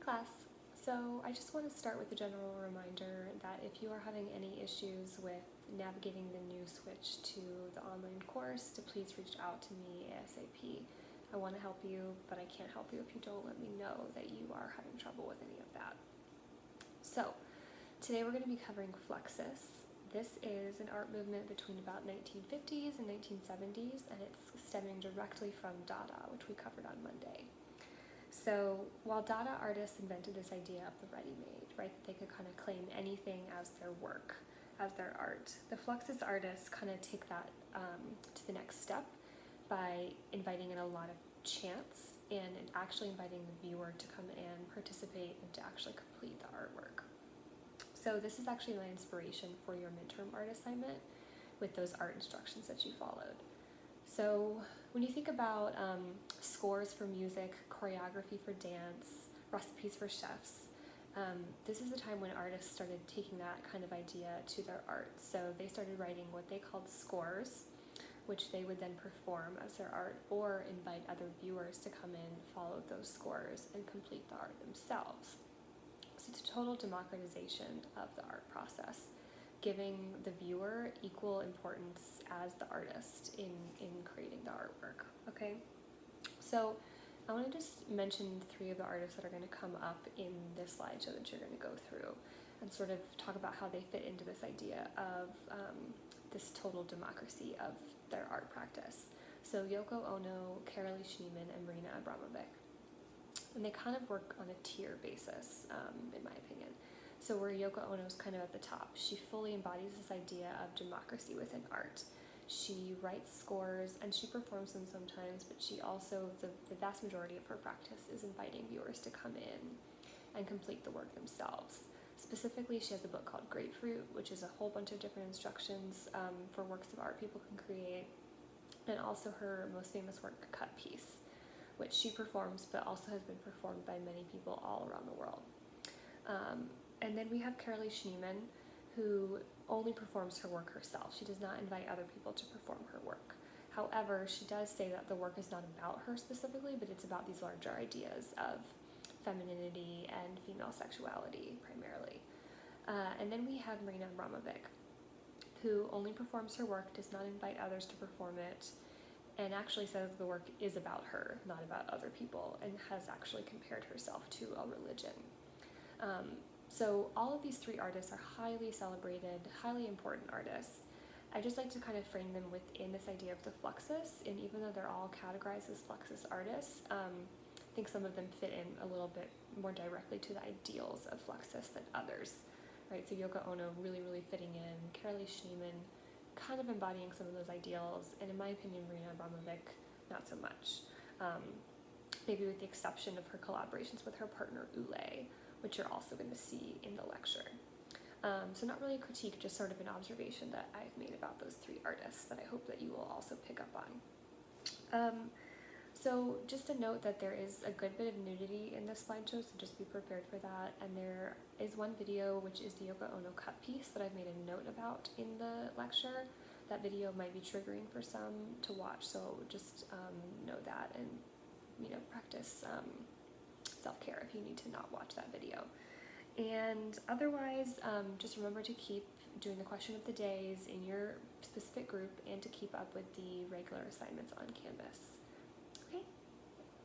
class. So I just want to start with a general reminder that if you are having any issues with navigating the new switch to the online course, to please reach out to me ASAP. I want to help you, but I can't help you if you don't let me know that you are having trouble with any of that. So today we're going to be covering Fluxus. This is an art movement between about 1950s and 1970s, and it's stemming directly from Dada, which we covered on Monday. So while Dada artists invented this idea of the ready-made, right, that they could kind of claim anything as their work, as their art, the Fluxus artists kind of take that to the next step by inviting in a lot of chance and actually inviting the viewer to come and participate and to actually complete the artwork. So this is actually my inspiration for your midterm art assignment with those art instructions that you followed. So when you think about scores for music, choreography for dance, recipes for chefs, this is a time when artists started taking that kind of idea to their art. So they started writing what they called scores, which they would then perform as their art or invite other viewers to come in, follow those scores, and complete the art themselves. So it's a total democratization of the art process, giving the viewer equal importance as the artist in creating the artwork, okay? So I want to just mention 3 of the artists that are going to come up in this slideshow that you're going to go through and sort of talk about how they fit into this idea of this total democracy of their art practice. So Yoko Ono, Carolee Schneemann, and Marina Abramovic. And they kind of work on a tier basis, in my opinion. So where Yoko Ono is kind of at the top, she fully embodies this idea of democracy within art. She writes scores and she performs them sometimes, but she also, the vast majority of her practice is inviting viewers to come in and complete the work themselves. Specifically, she has a book called Grapefruit, which is a whole bunch of different instructions for works of art people can create, and also her most famous work, Cut Piece, which she performs but also has been performed by many people all around the world. And then we have Carolee Schneemann, who only performs her work herself. She does not invite other people to perform her work. However, she does say that the work is not about her specifically, but it's about these larger ideas of femininity and female sexuality primarily. And then we have Marina Abramovic, who only performs her work, does not invite others to perform it, and actually says the work is about her, not about other people, and has actually compared herself to a religion. So all of these 3 artists are highly celebrated, highly important artists. I just like to kind of frame them within this idea of the Fluxus, and even though they're all categorized as Fluxus artists, I think some of them fit in a little bit more directly to the ideals of Fluxus than others, right? So Yoko Ono really fitting in, Carolee Schneemann kind of embodying some of those ideals, and in my opinion, Marina Abramovic, not so much. Maybe with the exception of her collaborations with her partner Ule, which you're also going to see in the lecture. So not really a critique, just sort of an observation that I've made about those 3 artists that I hope that you will also pick up on. So just a note that there is a good bit of nudity in this slideshow, so just be prepared for that. And there is one video, which is the Yoko Ono cut piece, that I've made a note about in the lecture. That video might be triggering for some to watch, so just know that and practice self-care if you need to not watch that video. And otherwise, just remember to keep doing the question of the days in your specific group and to keep up with the regular assignments on Canvas.